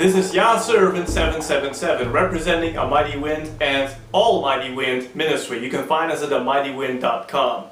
This is AsheIsTheRaven 777 representing A Mighty Wind and Almighty Wind Ministry. You can find us at mightywind.com.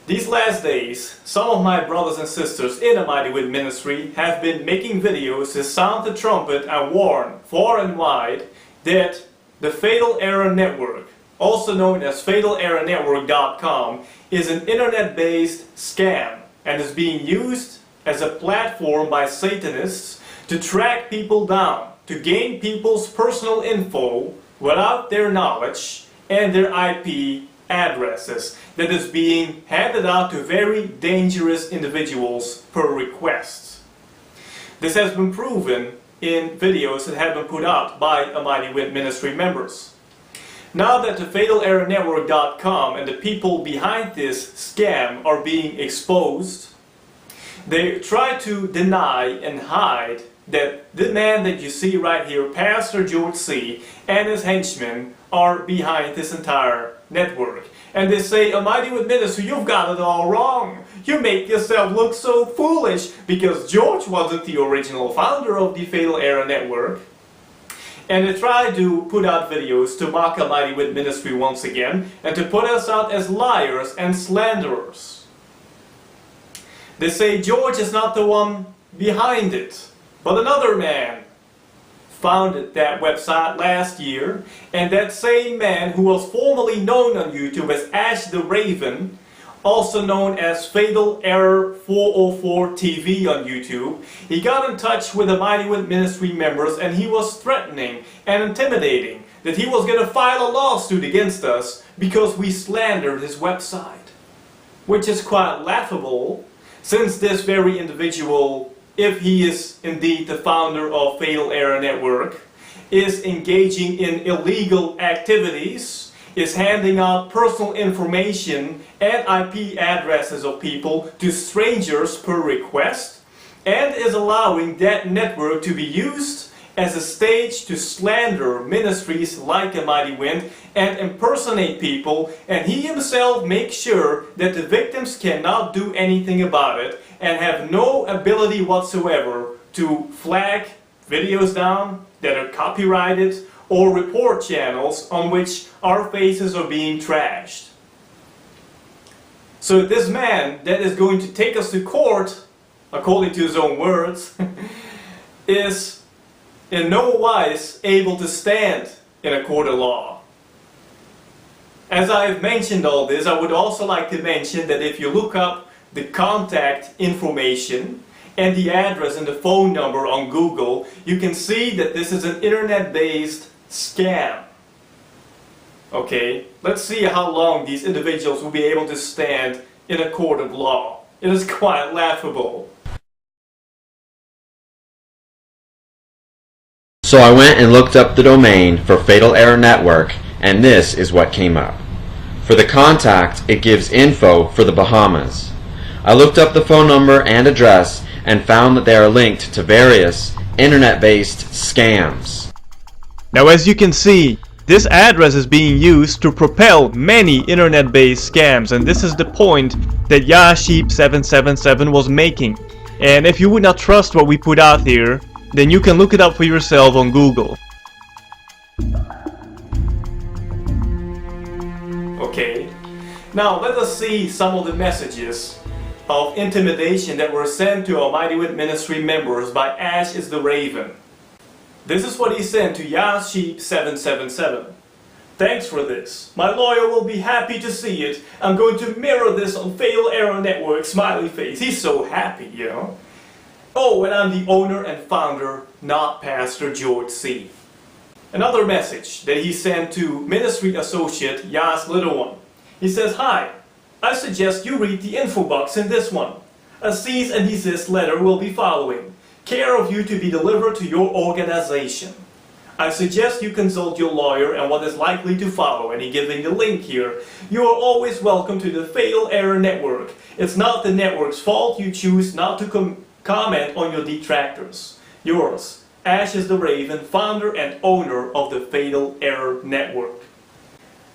These last days, some of my brothers and sisters in A Mighty Wind Ministry have been making videos to sound the trumpet and warn far and wide that the Fatal Error Network, also known as fatalerrornetwork.com, is an internet-based scam and is being used as a platform by Satanists to track people down, to gain people's personal info without their knowledge and their IP addresses that is being handed out to very dangerous individuals per request. This has been proven in videos that have been put out by A Mighty Wind Ministry members. Now that the fatalerrornetwork.com and the people behind this scam are being exposed, they try to deny and hide that the man that you see right here, Pastorgeorgec, and his henchmen are behind this entire network. And they say, A Mighty Wind Ministry, you've got it all wrong. You make yourself look so foolish because George wasn't the original founder of the Fatal Error Network. And they try to put out videos to mock A Mighty Wind Ministry once again and to put us out as liars and slanderers. They say George is not the one behind it, but another man founded that website last year, and that same man, who was formerly known on YouTube as AsheIsTheRaven, also known as Fatal Error 404 TV on YouTube, he got in touch with the Mighty Wind Ministry members and he was threatening and intimidating that he was going to file a lawsuit against us because we slandered his website. Which is quite laughable, since this very individual, if he is indeed the founder of Fatal Error Network, is engaging in illegal activities, is handing out personal information and IP addresses of people to strangers per request, and is allowing that network to be used as a stage to slander ministries like A Mighty Wind and impersonate people, and he himself makes sure that the victims cannot do anything about it and have no ability whatsoever to flag videos down that are copyrighted or report channels on which our faces are being trashed. So this man that is going to take us to court, according to his own words, is in no wise able to stand in a court of law. As I've mentioned all this, I would also like to mention that if you look up the contact information and the address and the phone number on Google, you can see that this is an internet-based scam. Okay, let's see how long these individuals will be able to stand in a court of law. It is quite laughable. So I went and looked up the domain for Fatal Error Network, and this is what came up. For the contact, it gives info for the Bahamas. I looked up the phone number and address and found that they are linked to various internet-based scams. Now, as you can see, this address is being used to propel many internet-based scams, and this is the point that AsheIsTheRaven was making. And if you would not trust what we put out here, then you can look it up for yourself on Google. Okay, now let us see some of the messages of intimidation that were sent to our Mighty Wind Ministry members by AsheIsTheRaven. This is what he sent to AsheIsTheRaven. Thanks for this. My lawyer will be happy to see it. I'm going to mirror this on Fatal Error Network, smiley face. He's so happy, you know. Oh, and I'm the owner and founder, not Pastor George C. Another message that he sent to ministry associate Yas Little One. He says, "Hi, I suggest you read the info box in this one. A cease and desist letter will be following. Care of you to be delivered to your organization. I suggest you consult your lawyer and what is likely to follow," and he giving the link here. "You are always welcome to the Fatal Error Network. It's not the network's fault you choose not to comment on your detractors. Yours, AsheIsTheRaven, founder and owner of the Fatal Error Network."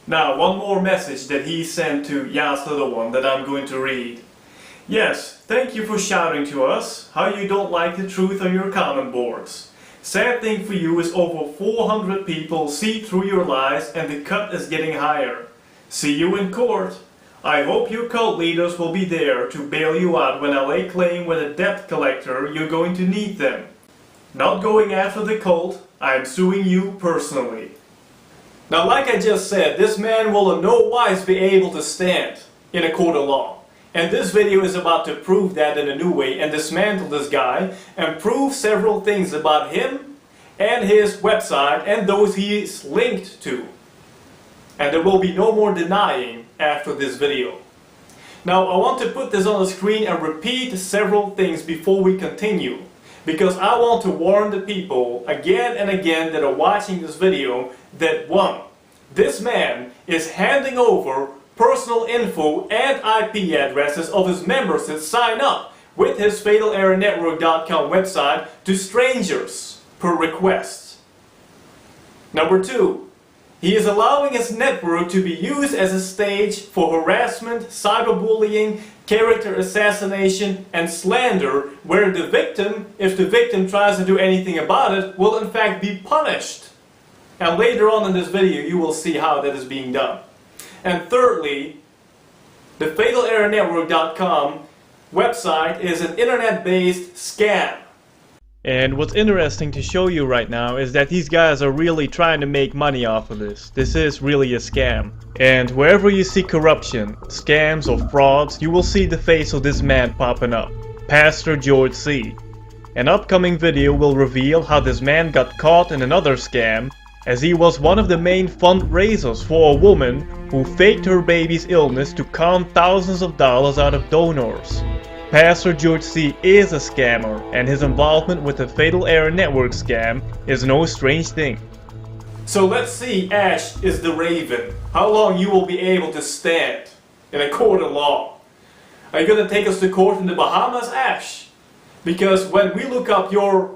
Now, one more message that he sent to Yas Little One that I'm going to read. "Yes, thank you for shouting to us how you don't like the truth on your comment boards. Sad thing for you is over 400 people see through your lies and the cut is getting higher. See you in court. I hope your cult leaders will be there to bail you out when I lay claim with a debt collector. You're going to need them. Not going after the cult, I'm suing you personally." Now, like I just said, this man will in no wise be able to stand in a court of law. And this video is about to prove that in a new way and dismantle this guy and prove several things about him and his website and those he is linked to. And there will be no more denying after this video. Now, I want to put this on the screen and repeat several things before we continue, because I want to warn the people again and again that are watching this video that 1. This man is handing over personal info and IP addresses of his members that sign up with his fatalerrornetwork.com website to strangers per request. Number 2, he is allowing his network to be used as a stage for harassment, cyberbullying, character assassination, and slander, where the victim, if the victim tries to do anything about it, will in fact be punished. And later on in this video you will see how that is being done. And thirdly, the fatalerrornetwork.com website is an internet-based scam. And what's interesting to show you right now is that these guys are really trying to make money off of this. This is really a scam. And wherever you see corruption, scams or frauds, you will see the face of this man popping up, Pastor George C. An upcoming video will reveal how this man got caught in another scam, as he was one of the main fundraisers for a woman who faked her baby's illness to con thousands of dollars out of donors. Pastor George C. is a scammer, and his involvement with the Fatal Error Network scam is no strange thing. So let's see, AsheIsTheRaven, how long you will be able to stand in a court of law. Are you going to take us to court in the Bahamas, Ash? Because when we look up your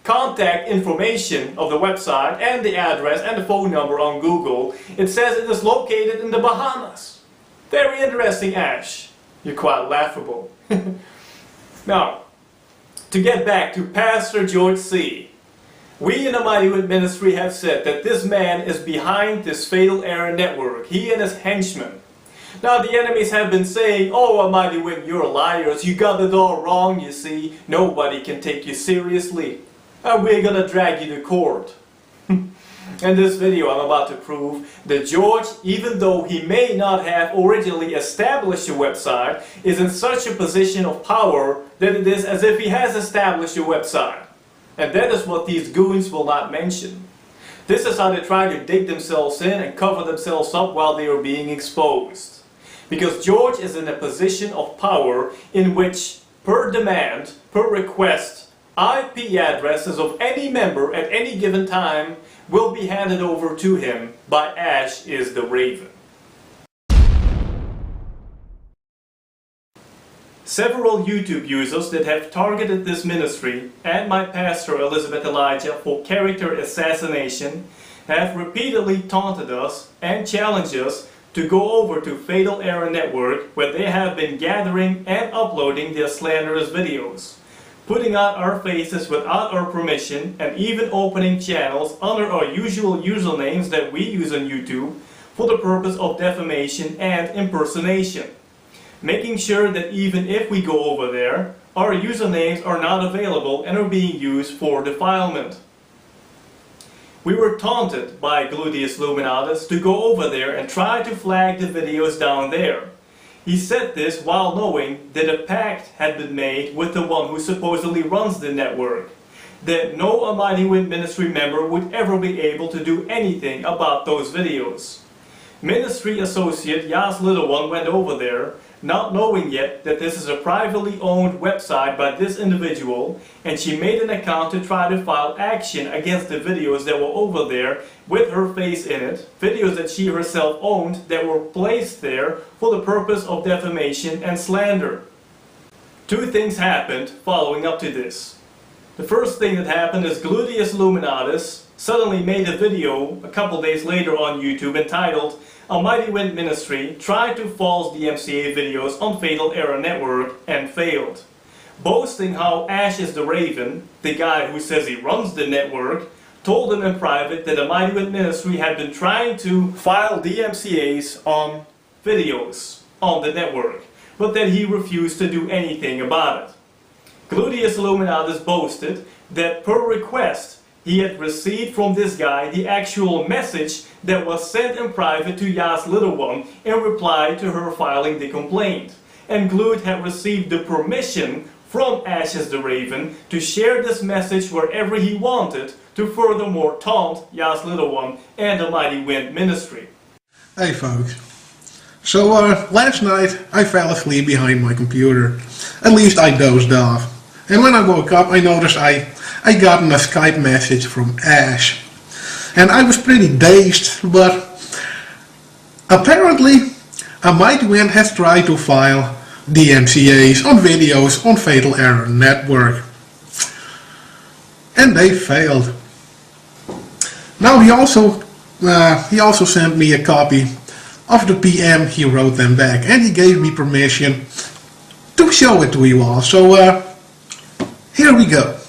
contact information of the website and the address and the phone number on Google, it says it is located in the Bahamas. Very interesting, Ash. You're quite laughable. Now, to get back to Pastor George C. We in the Mighty Wind Ministry have said that this man is behind this Fatal Error Network. He and his henchmen. Now the enemies have been saying, "Oh, Mighty Wind, you're liars. You got it all wrong, you see. Nobody can take you seriously. And we're gonna drag you to court." In this video I'm about to prove that George, even though he may not have originally established a website, is in such a position of power that it is as if he has established a website. And that is what these goons will not mention. This is how they try to dig themselves in and cover themselves up while they are being exposed. Because George is in a position of power in which, per demand, per request, IP addresses of any member at any given time will be handed over to him by AsheIsTheRaven. Several YouTube users that have targeted this ministry and my pastor Elizabeth Elijah for character assassination have repeatedly taunted us and challenged us to go over to Fatal Error Network, where they have been gathering and uploading their slanderous videos, putting out our faces without our permission, and even opening channels under our usual usernames that we use on YouTube for the purpose of defamation and impersonation, making sure that even if we go over there, our usernames are not available and are being used for defilement. We were taunted by gluteusilluminatus to go over there and try to flag the videos down there. He said this while knowing that a pact had been made with the one who supposedly runs the network, that no Almighty Wind Ministry member would ever be able to do anything about those videos. Ministry associate Yas Little One went over there, not knowing yet that this is a privately owned website by this individual, and she made an account to try to file action against the videos that were over there with her face in it, videos that she herself owned that were placed there for the purpose of defamation and slander. Two things happened following up to this. The first thing that happened is gluteusilluminatus suddenly made a video a couple days later on YouTube entitled Almighty Wind Ministry tried to false DMCA videos on Fatal Error Network and failed, boasting how AsheIsTheRaven, the guy who says he runs the network, told him in private that Almighty Wind Ministry had been trying to file DMCAs on videos on the network, but that he refused to do anything about it. gluteusilluminatus boasted that per request he had received from this guy the actual message that was sent in private to Yas Little One in reply to her filing the complaint. And Glut had received the permission from AsheIsTheRaven to share this message wherever he wanted to furthermore taunt Yas Little One and the Mighty Wind Ministry. Hey folks. So last night I fell asleep behind my computer. At least I dozed off. And when I woke up I noticed I got a Skype message from Ash. And I was pretty dazed, but apparently Almighty Wind has tried to file DMCAs on videos on Fatal Error Network. And they failed. Now he also sent me a copy of the PM he wrote them back, and he gave me permission to show it to you all. So here we go.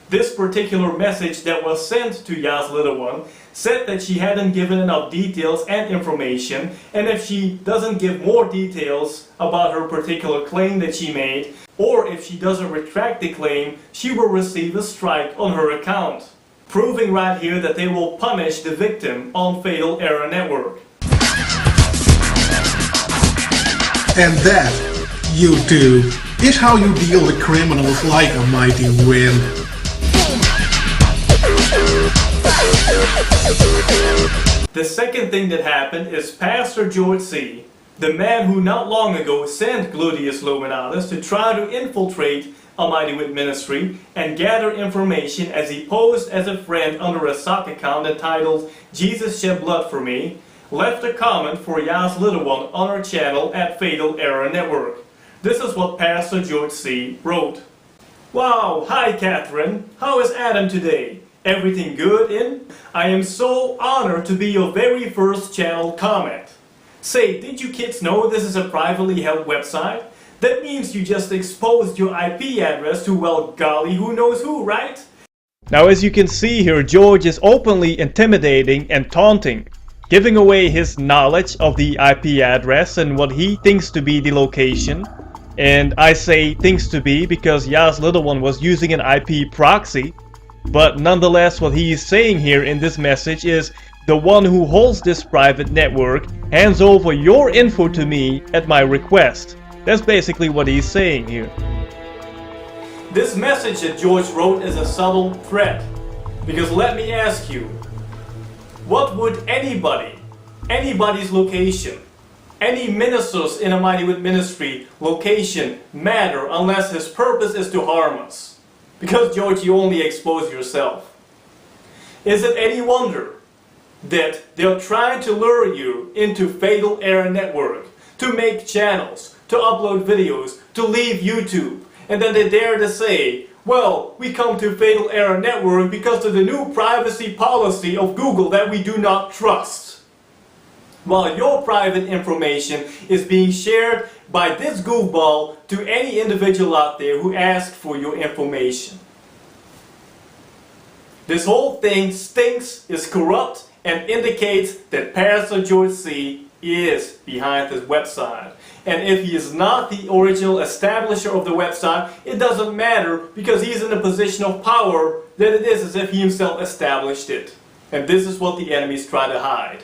This particular message that was sent to Yas Little One said that she hadn't given enough details and information, and if she doesn't give more details about her particular claim that she made, or if she doesn't retract the claim, she will receive a strike on her account. Proving right here that they will punish the victim on Fatal Error Network. And that, YouTube, is how you deal with criminals like Almighty Wind. The second thing that happened is Pastorgeorgec, the man who not long ago sent gluteusilluminatus to try to infiltrate Almighty Wind Ministry and gather information as he posed as a friend under a sock account entitled Jesus Shed Blood for Me, left a comment for Yas Little One on our channel at Fatal Error Network. This is what Pastorgeorgec wrote. Wow, hi Catherine, how is Adam today? Everything good in? I am so honored to be your very first channel comment. Say, did you kids know this is a privately held website? That means you just exposed your IP address to, well, golly, who knows who, right? Now as you can see here, George is openly intimidating and taunting, giving away his knowledge of the IP address and what he thinks to be the location. And I say thinks to be because Yas Little One was using an IP proxy. But nonetheless, what he is saying here in this message is the one who holds this private network hands over your info to me at my request. That's basically what he's saying here. This message that George wrote is a subtle threat. Because let me ask you, what would anybody's location, any minister's in a Mighty Wind Ministry location matter unless his purpose is to harm us? Because George, you only expose yourself. Is it any wonder that they're trying to lure you into Fatal Error Network, to make channels, to upload videos, to leave YouTube, and then they dare to say, well, we come to Fatal Error Network because of the new privacy policy of Google that we do not trust. While your private information is being shared by this goofball to any individual out there who asks for your information. This whole thing stinks, is corrupt, and indicates that Pastorgeorgec is behind this website. And if he is not the original establisher of the website, it doesn't matter because he's in a position of power that it is as if he himself established it. And this is what the enemies try to hide.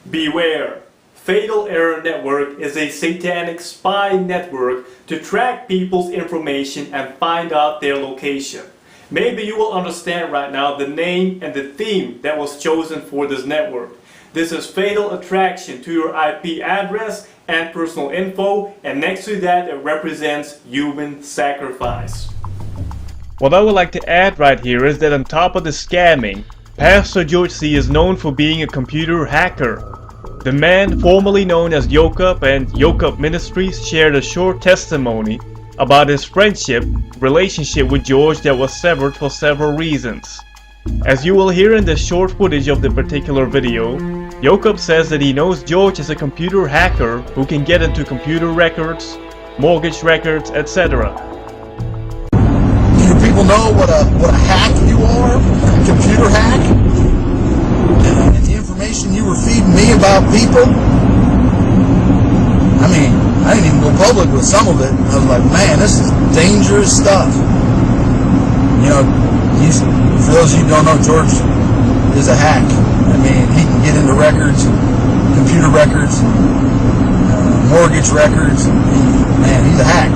Beware! Fatal Error Network is a satanic spy network to track people's information and find out their location. Maybe you will understand right now the name and the theme that was chosen for this network. This is fatal attraction to your IP address and personal info, and next to that it represents human sacrifice. What I would like to add right here is that on top of the scamming, Pastorgeorgec is known for being a computer hacker. The man formerly known as Jacob and Jacob Ministries shared a short testimony about his relationship with George that was severed for several reasons. As you will hear in the short footage of the particular video, Jacob says that he knows George is a computer hacker who can get into computer records, mortgage records, etc. Do you people know what a hack you are? A computer hack? And the information you were feeding me about people? I mean, I didn't even go public with some of it. I was like, man, this is dangerous stuff. You know, for those of you who don't know, George is a hack. I mean, he can get into records, computer records, mortgage records. Man, he's a hack.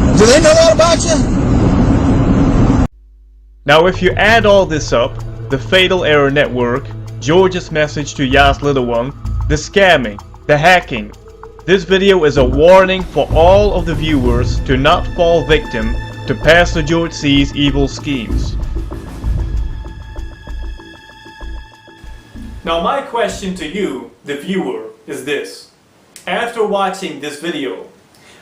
And do they know that about you? Now if you add all this up, the Fatal Error Network, George's message to Yas Little One, the scamming, the hacking, this video is a warning for all of the viewers to not fall victim to Pastorgeorgec's evil schemes. Now my question to you, the viewer, is this. After watching this video,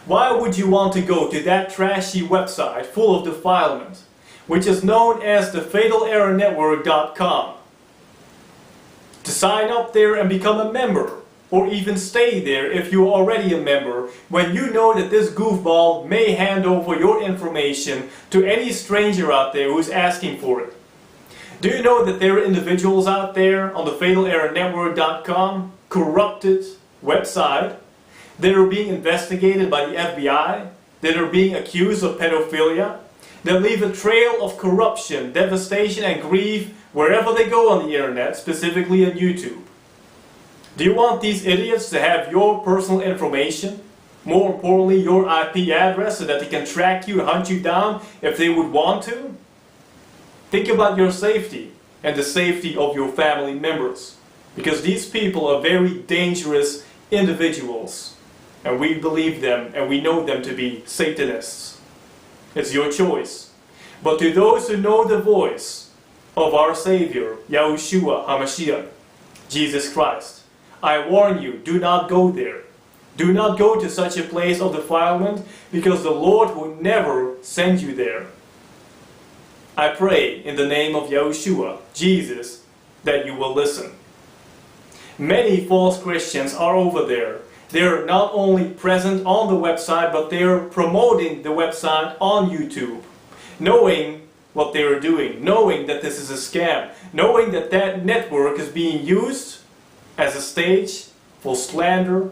why would you want to go to that trashy website full of defilement, which is known as the fataleerrornetwork.com, to sign up there and become a member, or even stay there if you're already a member, when you know that this goofball may hand over your information to any stranger out there who's asking for it? Do you know that there are individuals out there on the fataleerrornetwork.com, corrupted website, that are being investigated by the FBI, that are being accused of pedophilia, that leave a trail of corruption, devastation and grief wherever they go on the internet, specifically on YouTube? Do you want these idiots to have your personal information? More importantly, your IP address, so that they can track you and hunt you down if they would want to? Think about your safety and the safety of your family members, because these people are very dangerous individuals, and we believe them and we know them to be Satanists. It's your choice. But to those who know the voice of our Savior, Yahushua HaMashiach, Jesus Christ, I warn you, do not go there. Do not go to such a place of defilement, because the Lord will never send you there. I pray in the name of Yahushua, Jesus, that you will listen. Many false Christians are over there. They're not only present on the website, but they're promoting the website on YouTube, knowing what they're doing, knowing that this is a scam, knowing that that network is being used as a stage for slander,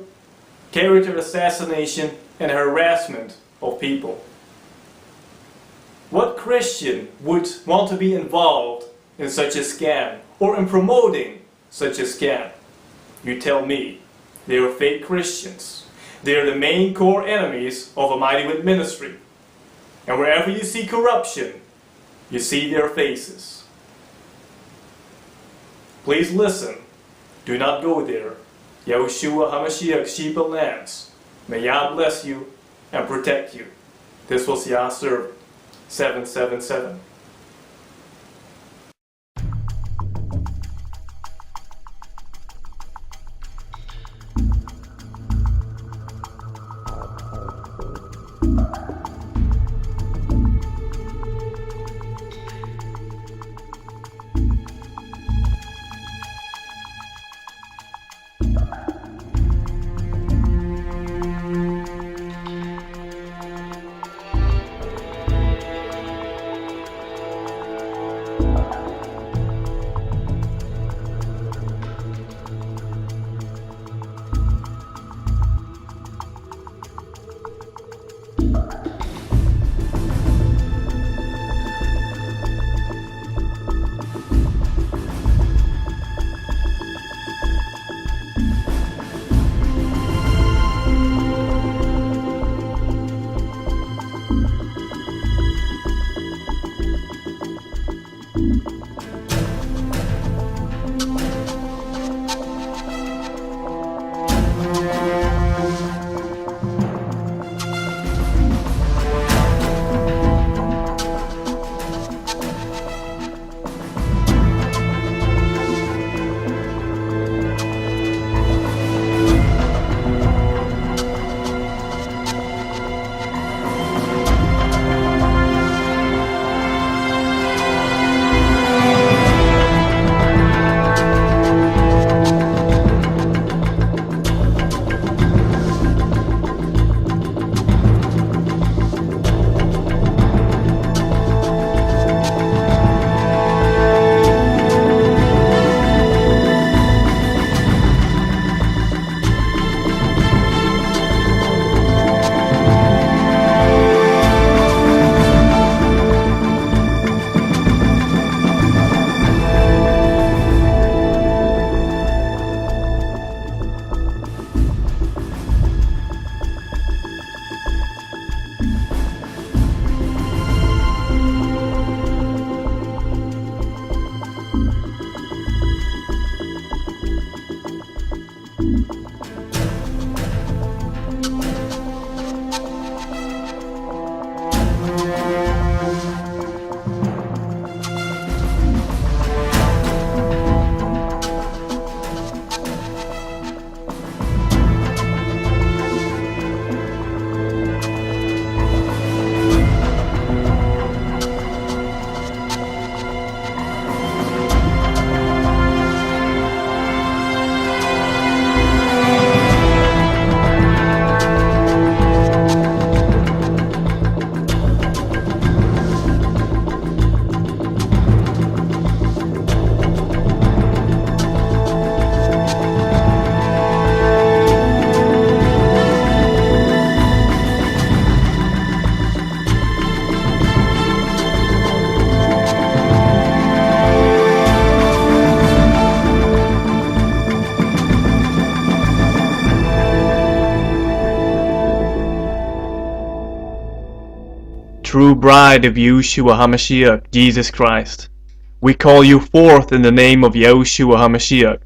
character assassination, and harassment of people. What Christian would want to be involved in such a scam, or in promoting such a scam? You tell me. They are fake Christians. They are the main core enemies of a Mighty Wind ministry. And wherever you see corruption, you see their faces. Please listen. Do not go there. Yahushua HaMashiach, sheep and lambs. May Yah bless you and protect you. This was Yah's servant, 777. true bride of Yeshua HaMashiach, Jesus Christ. We call you forth in the name of Yeshua HaMashiach.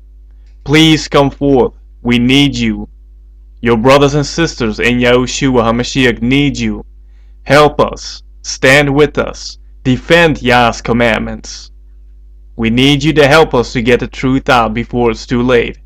Please come forth. We need you. Your brothers and sisters in Yeshua HaMashiach need you. Help us. Stand with us. Defend Yah's commandments. We need you to help us to get the truth out before it's too late.